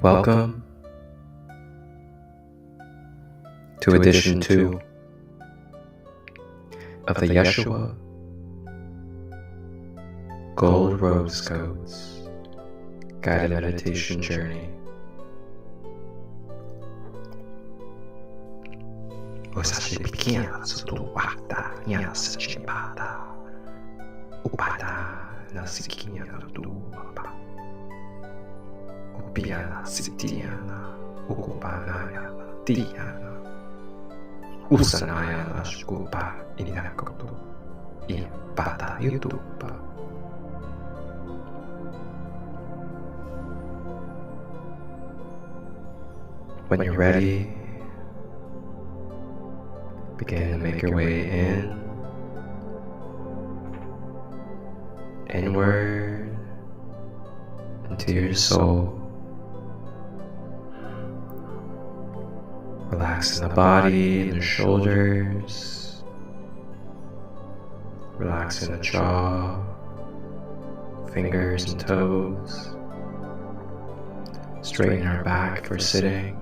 Welcome to edition 2 of the Yeshua Gold Rose Codes Guided Meditation Journey. Você pequena sutuata nyasa chipada upada nasikinya tuapa upiana sitiana ukupana tiana usanaya naskupa inakotu impata yutupa. When you're ready, begin to make your way inward into your soul. Relaxing the body, the shoulders, relaxing the jaw, fingers and toes. Straighten our back if we're sitting,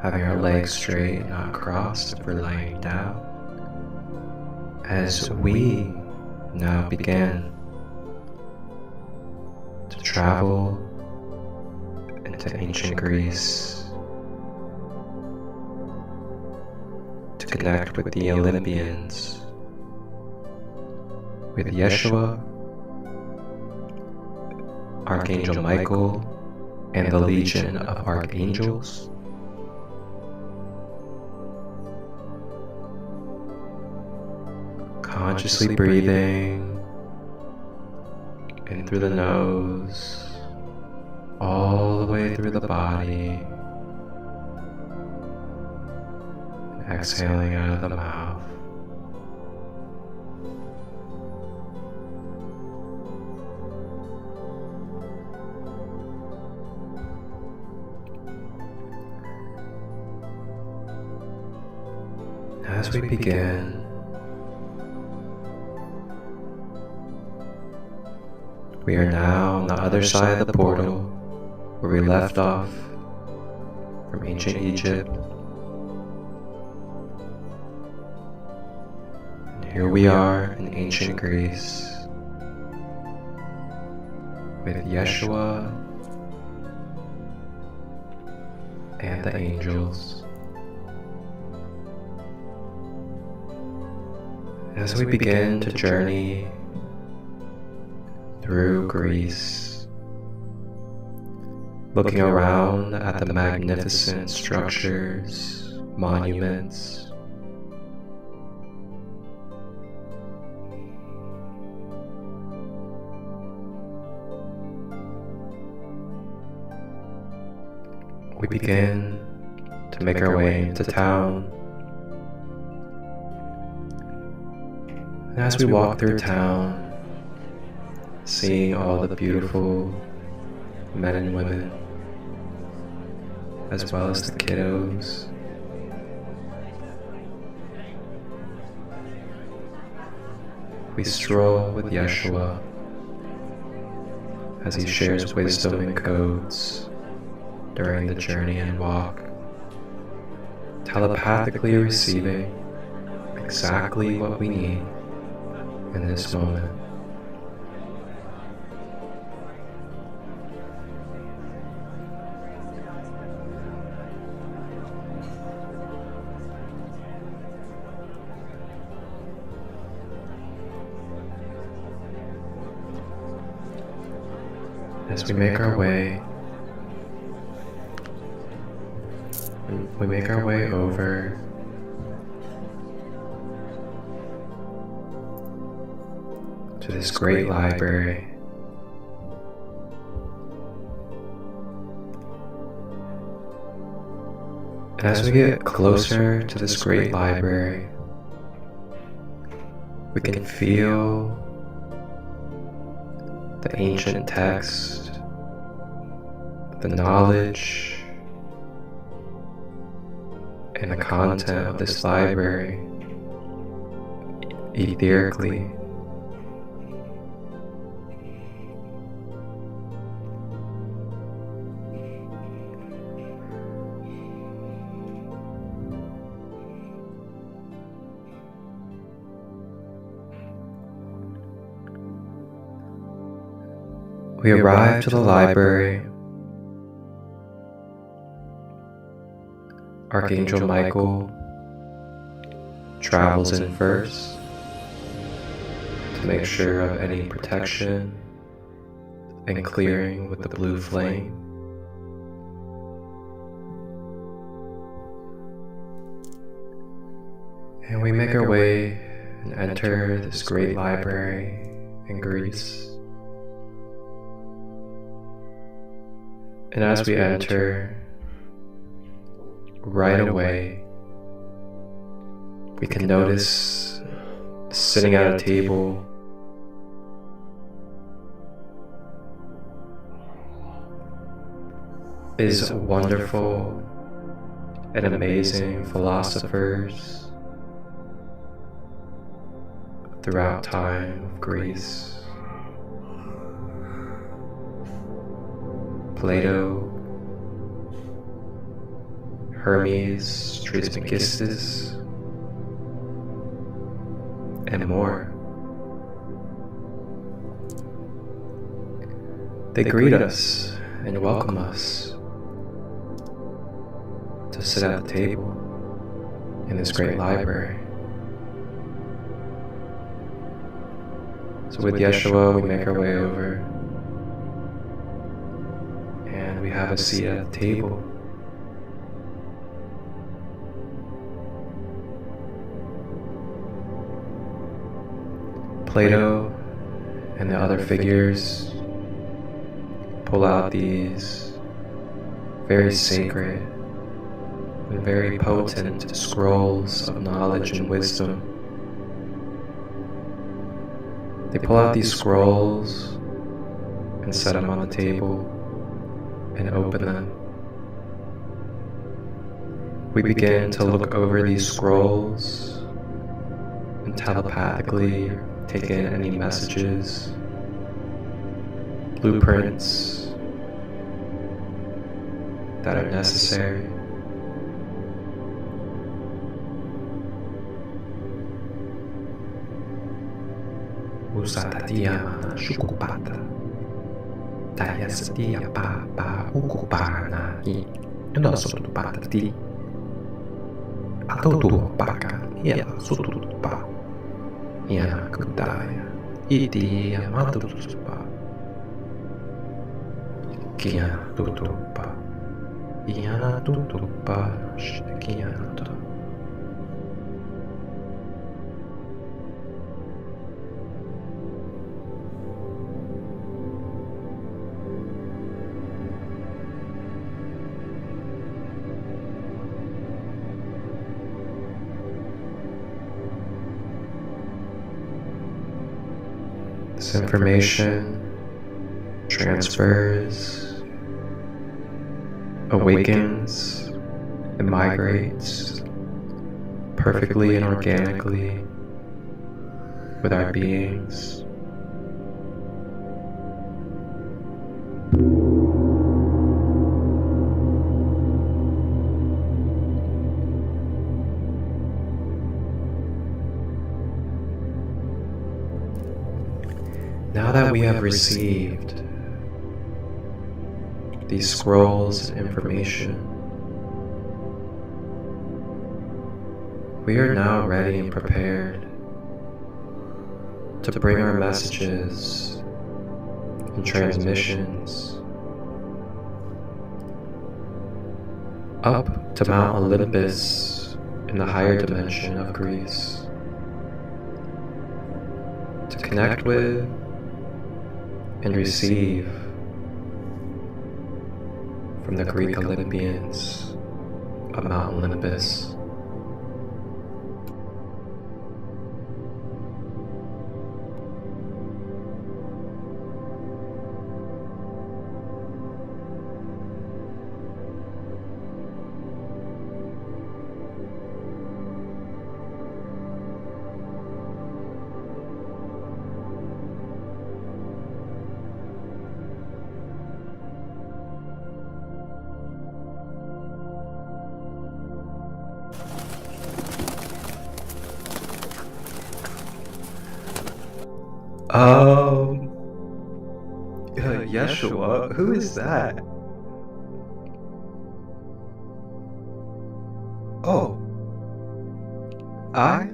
having our legs straight and not crossed if we're laying down. As we now begin to travel into ancient Greece to connect with the Olympians, with Yeshua, Archangel Michael, and the Legion of Archangels. Consciously breathing in through the nose, all the way through the body, and exhaling out of the mouth. As we begin, we are now on the other side of the portal where we left off from ancient Egypt. And here we are in ancient Greece with Yeshua and the angels. As we begin to journey through Greece, looking around at the magnificent structures, monuments, we begin to make our way into town. And as we walk through town, seeing all the beautiful men and women, as well as the kiddos, we stroll with Yeshua as he shares wisdom and codes during the journey and walk, telepathically receiving exactly what we need in this moment. As we make our way, over to this great library. And as we get closer to this great library, we can feel the ancient text, the knowledge, and the content of this library etherically. We arrive to the library. Archangel Michael travels in first to make sure of any protection and clearing with the blue flame. And we make our way and enter this great library in Greece. And as we enter, right away, we can notice sitting at a table is wonderful and amazing philosophers throughout time of Greece. Plato, Hermes Trismegistus, and more. They greet us and welcome us to sit at the table in this great library. So with Yeshua, we make our way over and we have a seat at the table. Plato and the other figures pull out these very sacred and very potent scrolls of knowledge and wisdom. They pull out these scrolls and set them on the table and open them. We begin to look over these scrolls and telepathically take in any messages, blueprints that are necessary. Usata diamana shukupata. Taya setia pa ukupana I. Ndo sotupata ti. Atau tu paka ia sotupa. Iana kudaya. Iti yamatu tutupa. Kiana tutupa. Iana tutupa. Kiana tutupa. This information transfers, awakens, and migrates perfectly and organically with our beings. Now that we have received these scrolls and information, we are now ready and prepared to bring our messages and transmissions up to Mount Olympus in the higher dimension of Greece to connect with and receive from the Greek Olympians of Mount Olympus. Yeshua, who is that? Oh, I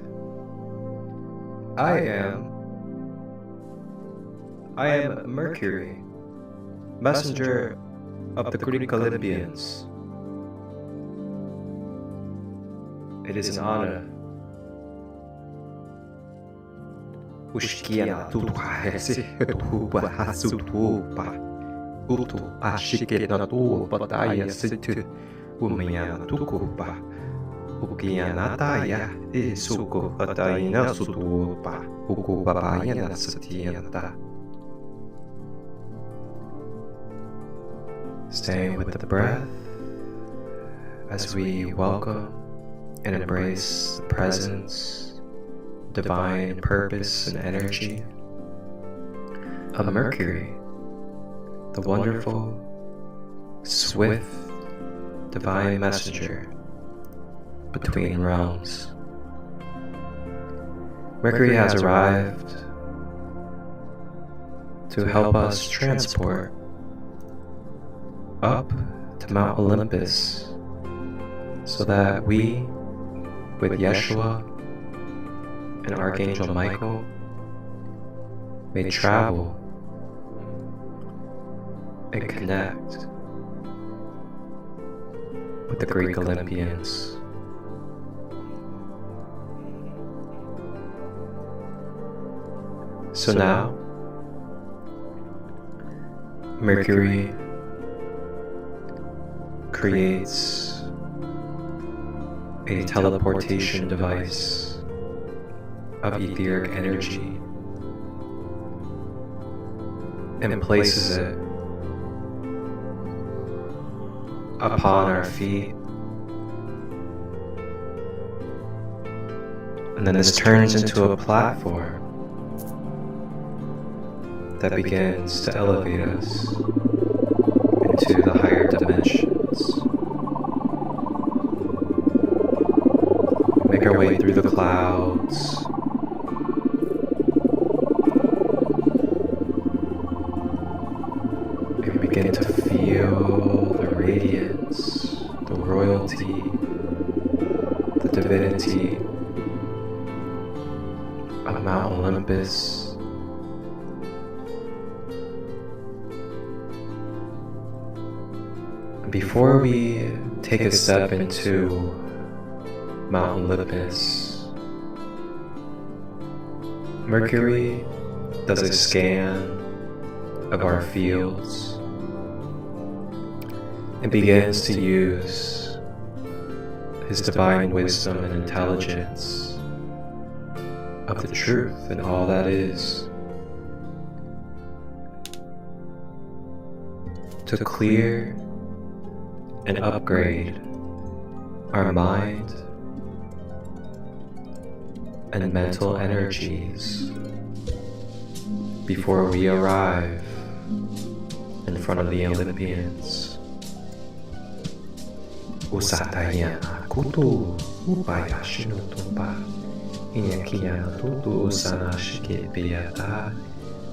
am Mercury, messenger of the Greek Olympians. It is an honor. Ushkia tutu hesi tuba hasutuba utu ashike na tu bataya situ umia tukuba ukia nataya isuko batayina sutuba ukubabaya na satianta. Staying with the breath as we welcome and embrace the presence, divine purpose and energy of Mercury, the wonderful, swift, divine messenger between realms. Mercury has arrived to help us transport up to Mount Olympus so that we, with Yeshua and Archangel Michael, may travel and connect with the Greek Olympians. So now, Mercury creates a teleportation device of etheric energy and places it upon our feet, and then this turns into a platform that begins to elevate us into the higher dimensions. Make our way through the clouds, and we begin to feel the radiance, the royalty, the divinity of Mount Olympus. Before we take a step into Mount Olympus, Mercury does a scan of our fields and begins to use his divine wisdom and intelligence of the truth and all that is to clear and upgrade our mind and mental energies before we arrive in front of the Olympians. Usatayana kutu upaya shinutuba inyakiana tutu usana shike beyata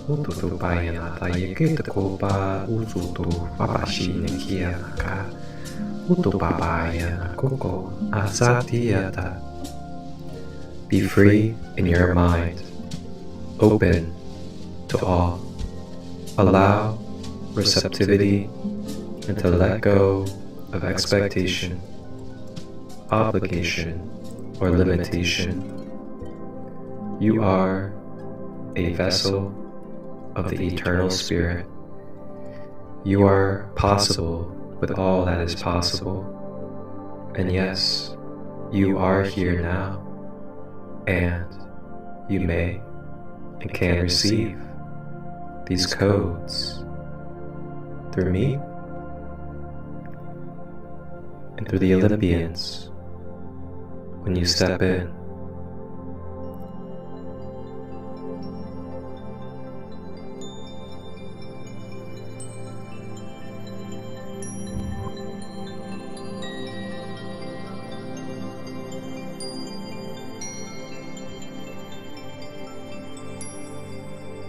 ututupayana tayekitakoba ututu papashi nekianaka utupapayana koko asatiyata. Be free in your mind, open to all. Allow receptivity and to let go of expectation, obligation, or limitation. You are a vessel of the eternal spirit. You are possible with all that is possible. And yes, you are here now, and you may and can receive these codes through me and through the Olympians when you step in.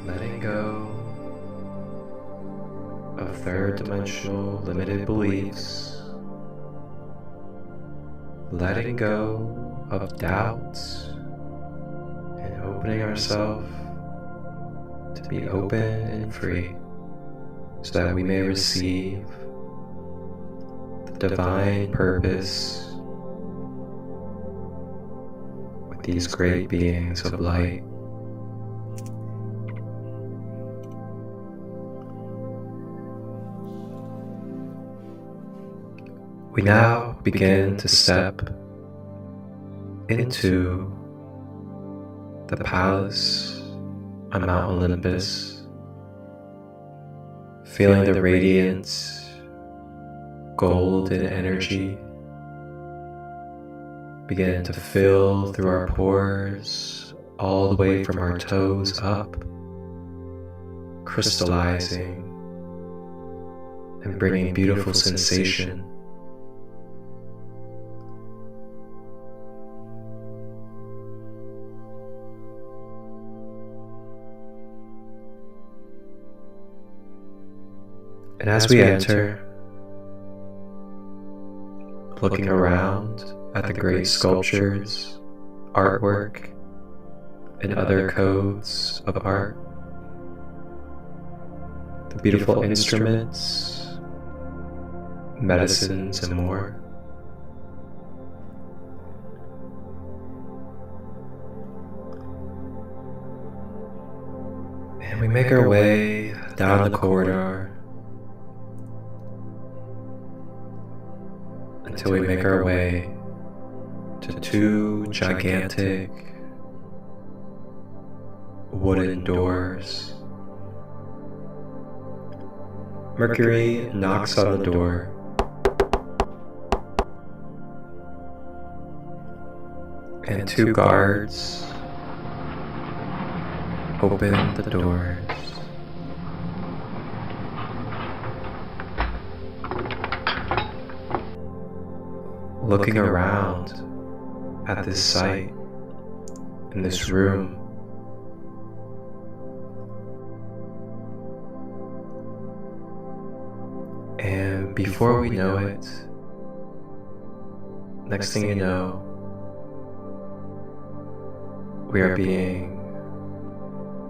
Letting go of third-dimensional limited beliefs, letting go of doubts, and opening ourselves to be open and free so that we may receive the divine purpose with these great beings of light. We now begin to step into the palace on Mount Olympus, feeling the radiant golden energy begin to fill through our pores all the way from our toes up, crystallizing and bringing beautiful sensation. And as we enter, looking around at the great sculptures, artwork, and other codes of art, the beautiful instruments, medicines, and more, and we make our way down the corridor until we make our way to two gigantic wooden doors. Mercury knocks on the door, and two guards open the doors. Looking around at this site, in this room, and before we know it, next thing you know, we are being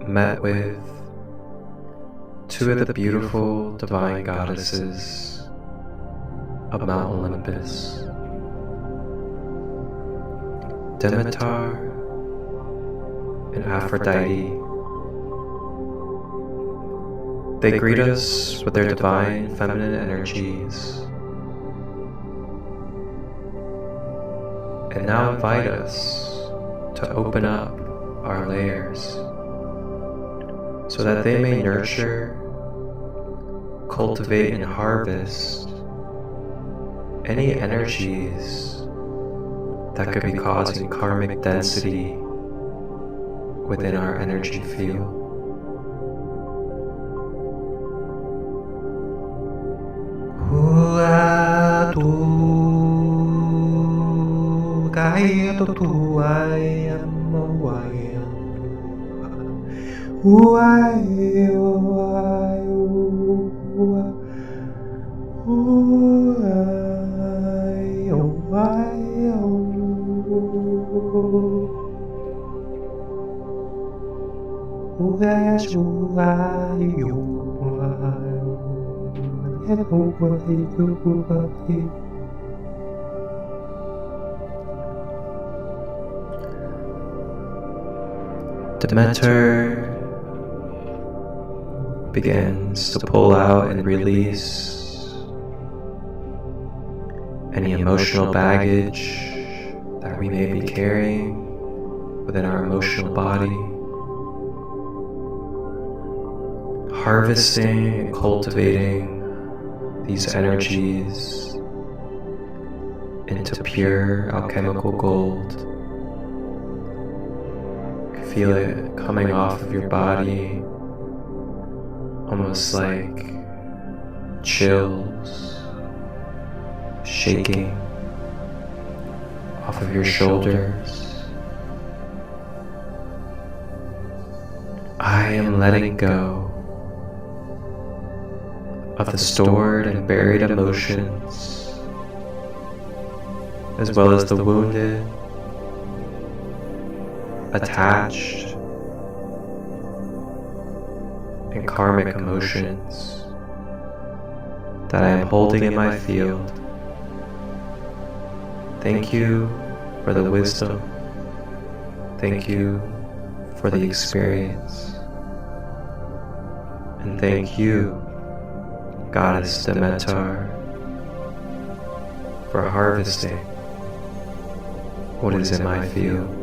met with two of the beautiful divine goddesses of Mount Olympus, Demeter and Aphrodite. They greet us with their divine feminine energies and now invite us to open up our layers so that they may nurture, cultivate, and harvest any energies that could be causing karmic density within our energy field. Demeter begins to pull out and release any emotional baggage that we may be carrying within our emotional body, harvesting and cultivating these energies into pure alchemical gold. Feel it coming off of your body, almost like chills, shaking off of your shoulders. I am letting go of the stored and buried emotions, as well as the wounded, attached, and karmic emotions that I am holding in my field. Thank you for the wisdom. Thank you for the experience. And thank you, Goddess Demeter, for harvesting what is in my field.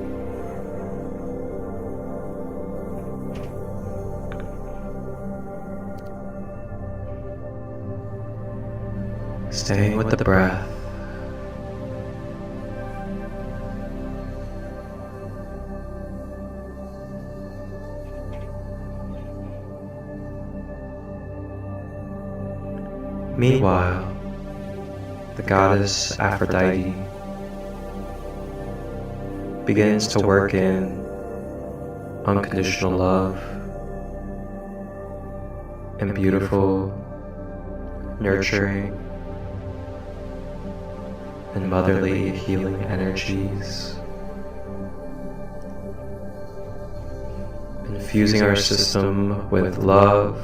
Staying with the breath. Meanwhile, the goddess Aphrodite begins to work in unconditional love and beautiful, nurturing, and motherly healing energies, infusing our system with love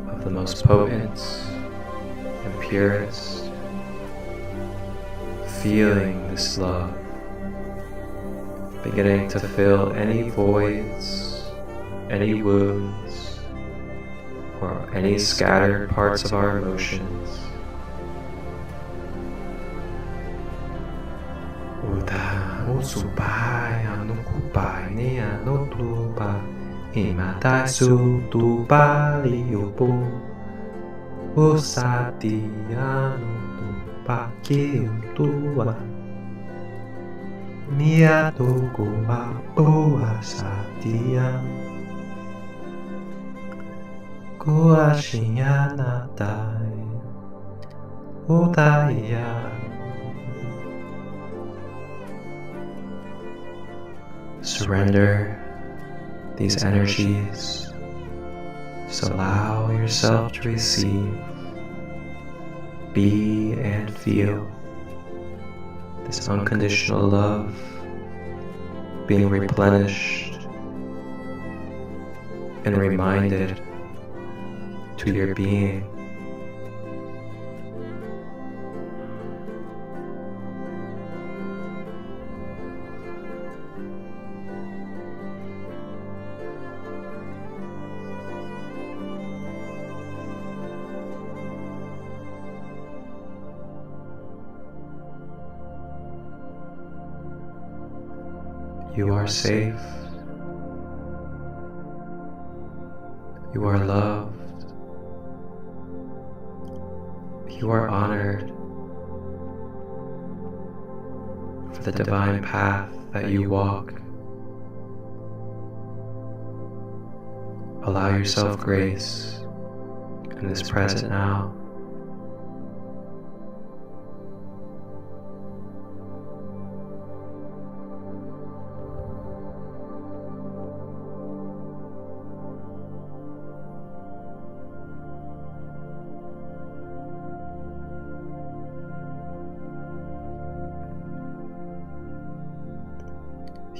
of the most potent and purest, feeling this love beginning to fill any voids, any wounds, or any scattered parts of our emotions. Usupai anukupai ni anutupa imatai sutupa liupu usati anutupa kiutua miatukupa uasatia kuashianatai utaya. Surrender these energies. Just allow yourself to receive, be and feel this unconditional love being replenished and reminded to your being. You are safe. You are loved. You are honored for the divine path that you walk. Allow yourself grace in this present now.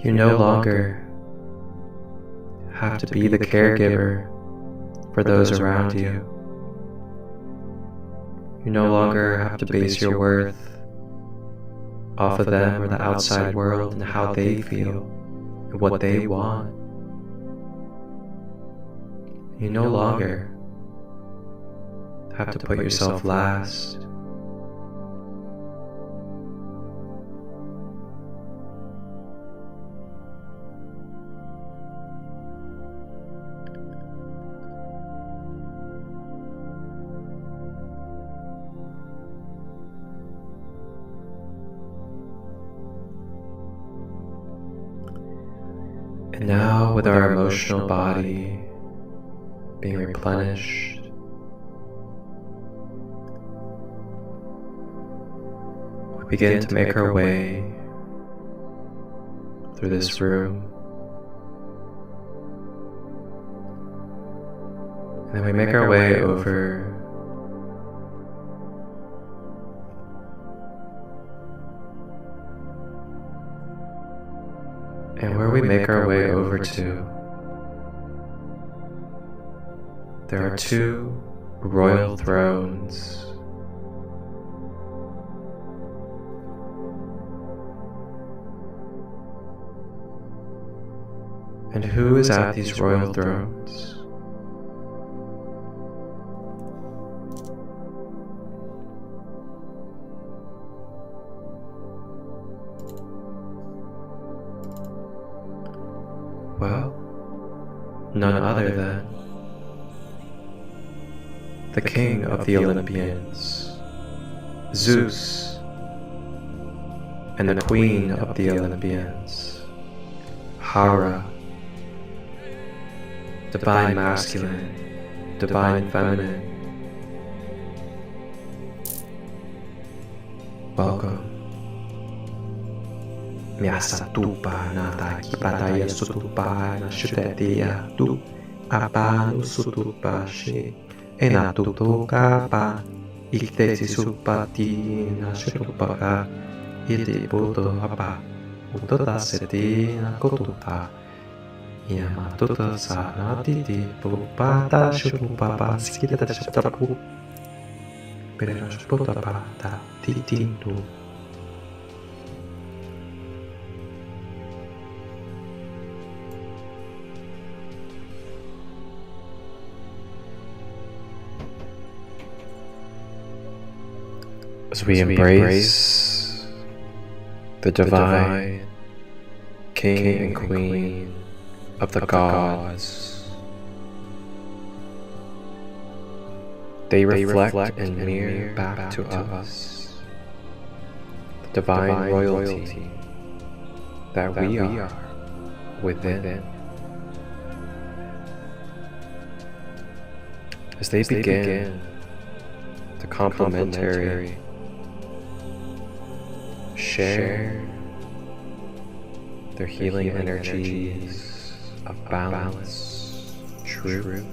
You no longer have to be the caregiver for those around you. You no longer have to base your worth off of them or the outside world and how they feel and what they want. You no longer have to put yourself last. And now, with our emotional body being replenished, we begin to make our way through this room. Then we make our way over and where we make our way over to, there are two royal thrones. And who is at these royal thrones? Well, none other than the king of the Olympians, Zeus, and the queen of the Olympians, Hera, divine masculine, divine feminine. Welcome. Miasa tupa nata kipataya sutupa na shutetia tu apanu sutupa shi enatuto kapa iktesi supati na shutupaka iti puto apa utota seti na kotupa yamatuta sanatiti pupata shutupapa skita shutapu pero shutapata titintu. As we embrace the divine King and Queen of the gods, they reflect and mirror back to us the divine royalty that we are within. As they begin the complementary share their healing energies of balance, truth,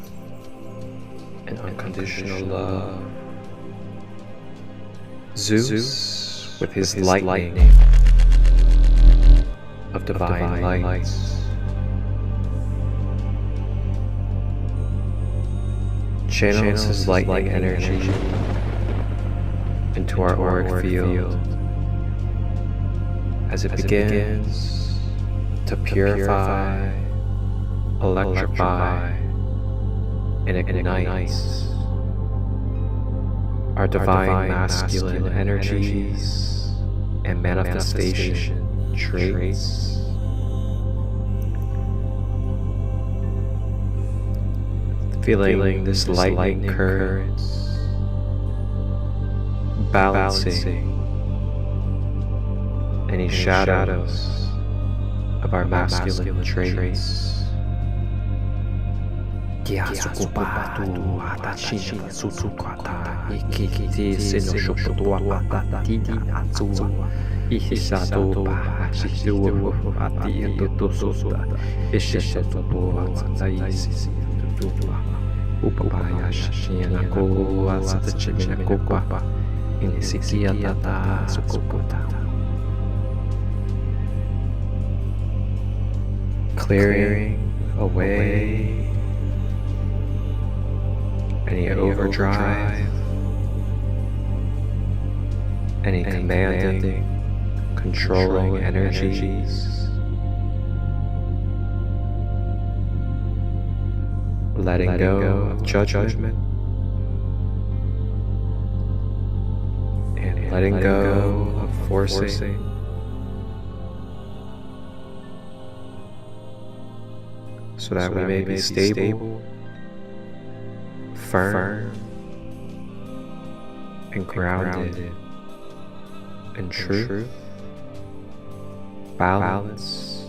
and unconditional love. Zeus, with his lightning of divine light, channels his lightning energy into our auric field as it begins to purify, electrify, and ignite our divine masculine energies and manifestation traits. Feeling this lightning current balancing any shadows of our masculine traits. Clearing away any overdrive, any commanding, controlling energies, letting go of judgment, and letting go of forcing. So that we may be stable, firm, and grounded in truth, balance,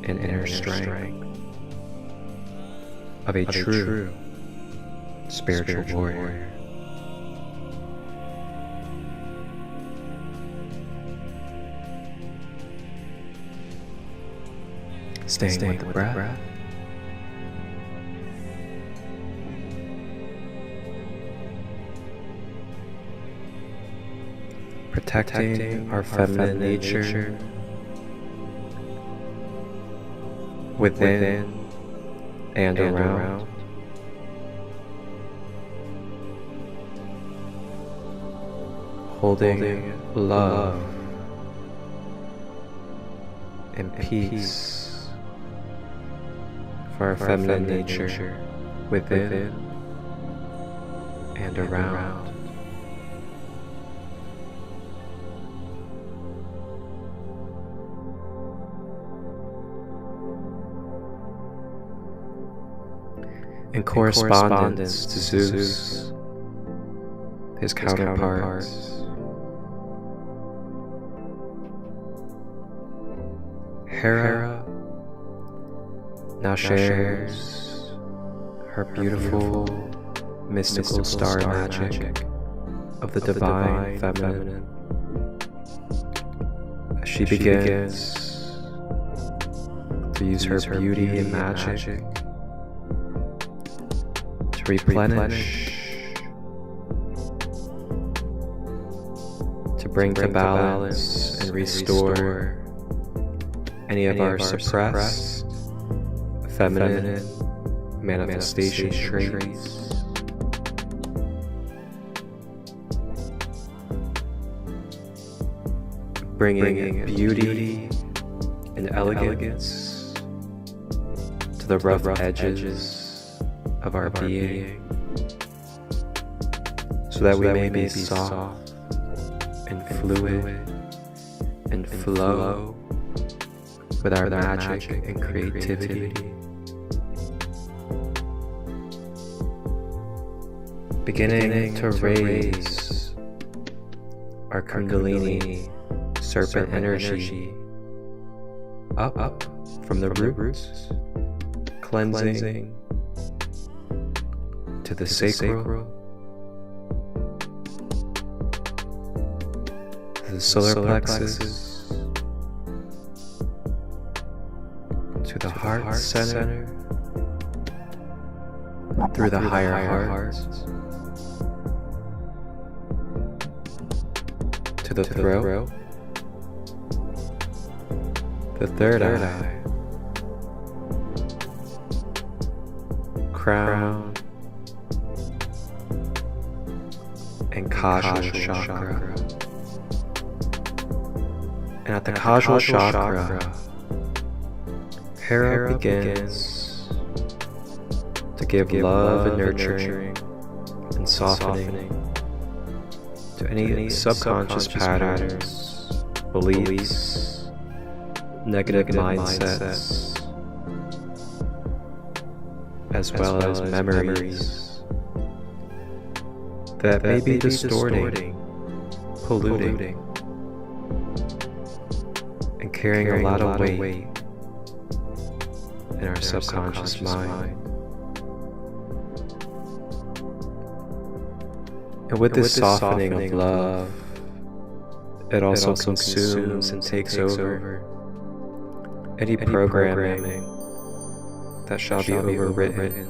and inner strength of a true spiritual warrior. Staying with the breath. protecting our feminine nature within and around. Holding love and peace for our feminine nature within and around. In correspondence to Zeus, his counterparts, Hera now shares her beautiful mystical star magic of the divine feminine as she begins to use her beauty and magic to replenish, to bring to balance and restore any of our suppressed feminine manifestation traits. Bringing beauty and elegance to the rough edges of our being, so that we may be soft and fluid and flow with our magic and creativity. Beginning to raise our Kundalini serpent energy up from the roots, cleansing to the sacral, to the solar plexus, to the heart center, through the higher heart, to the throat, the third eye, crown, and causal chakra. And at the causal chakra, Hera begins to give love and nurturing and softening to any subconscious patterns, beliefs, negative mindsets, as well as memories that may be distorting, polluting, and carrying a lot of weight in our subconscious mind. And with this softening of love, it also consumes and takes over any programming that shall be overwritten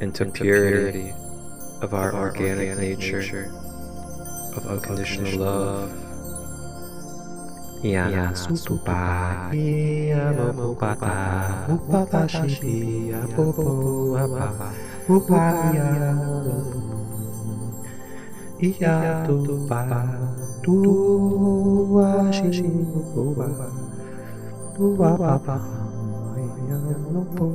into purity of our organic nature of unconditional love. Yana sutupa iya bopata upata shipi ya popo apa upaya iya tupa tua shishi upa tua papa iya lopo.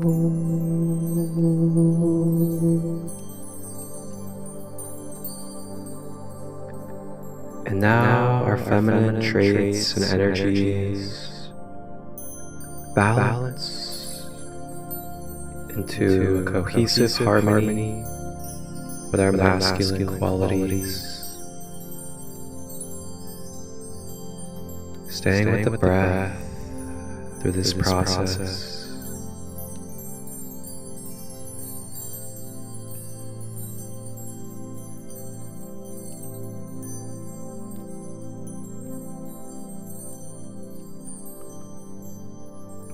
And now our feminine traits and energies balance into a cohesive harmony with our masculine qualities. Staying with the breath through this process.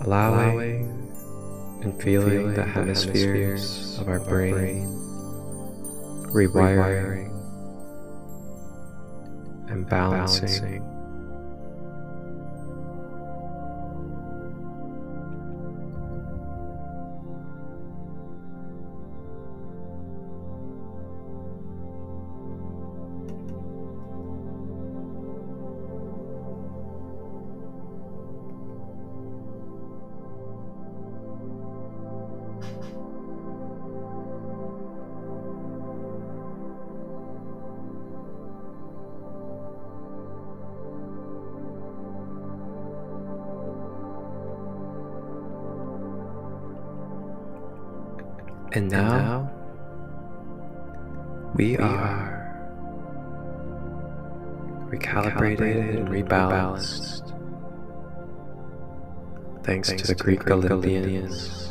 Allowing and feeling the hemispheres of our brain rewiring and balancing. And now we are recalibrated and rebalanced thanks to the Greek Olympians.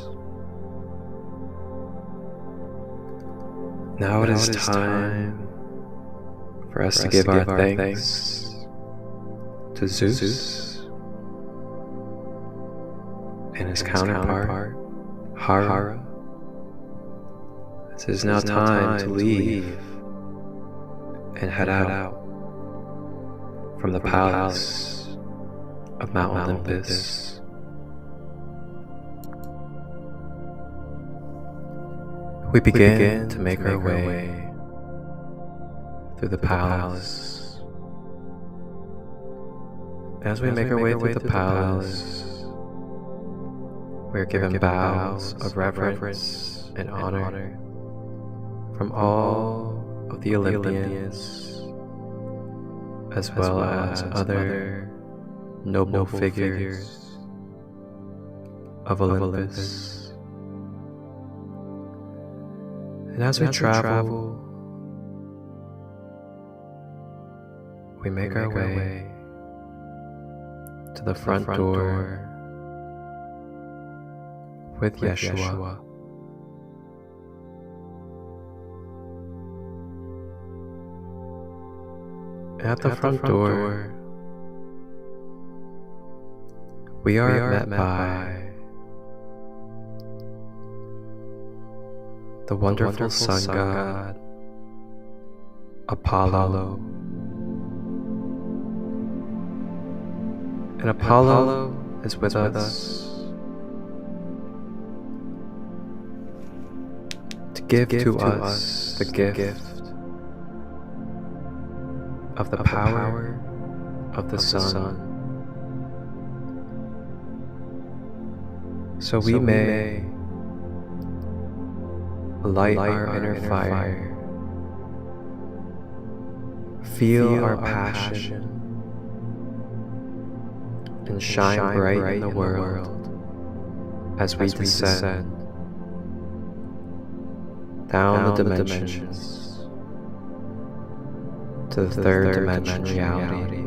Now it is time for us to give our thanks to Zeus and his counterpart, Hera. It is now time to leave and head out from the palace of Mount Olympus. We begin to make our way through the palace. As we make our way through the palace, we are given bows of reverence and honor from all of the Olympians, as well as other noble figures of Olympus. And as we travel, we make our way to the front door with Yeshua. At the front door, we are met by the wonderful sun god, Apollo. And Apollo is with us to give to us the gift of the power of the sun, so we may light our inner fire, feel our passion, and shine bright in the world as we descend down the dimensions to the third dimension reality.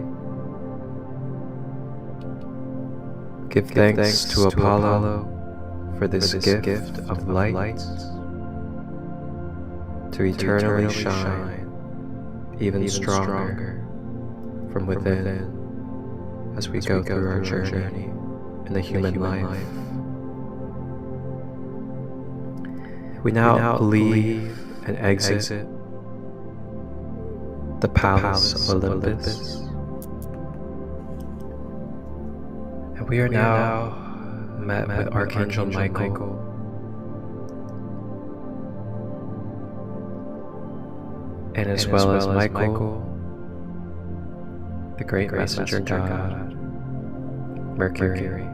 Give thanks to Apollo for this gift of light to eternally shine even stronger from within as we go through our journey in the human life. We now leave and exit the palace of Olympus, and we are now met with Archangel Michael, and as well as Michael, the great messenger god, Mercury.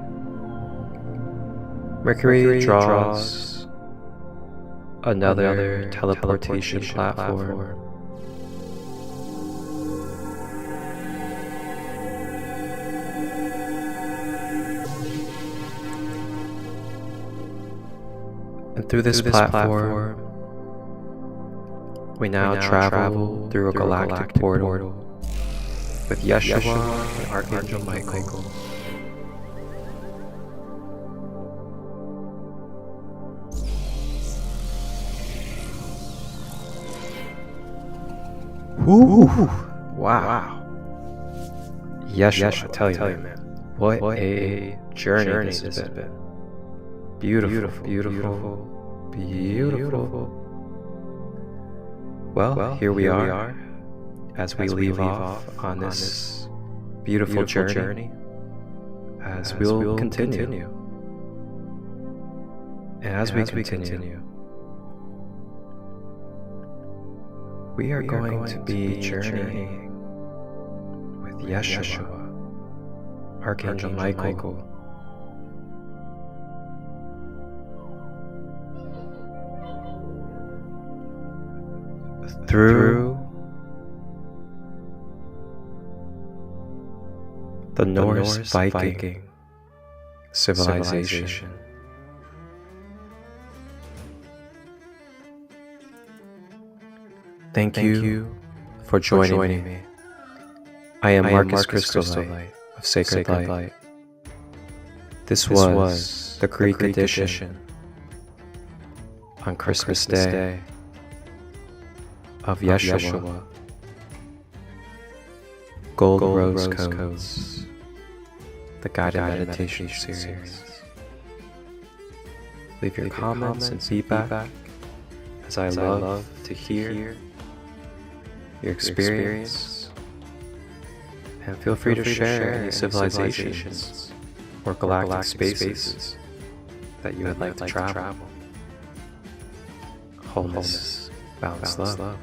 Mercury draws another teleportation platform. And through this platform, we now travel through a galactic portal with Yeshua and Archangel Michael. Woo! Wow. Yeshua, I tell you, man, what a journey this has been. Beautiful. Well, here we are as we leave off on this beautiful journey, as we'll continue. And as we continue, we are going to be journeying with Yeshua, Archangel Michael, through the Norse Viking civilization. Thank you for joining me. I am Marcus Crystallite of Sacred Light. This was the Greek edition on Christmas Day of Yeshua Gold Rose Codes, the guided meditation series. Leave your comments and feedback, as I love to hear your experience, and feel free to share any civilizations or galactic spaces that you would like to travel. Wholeness, balance, love.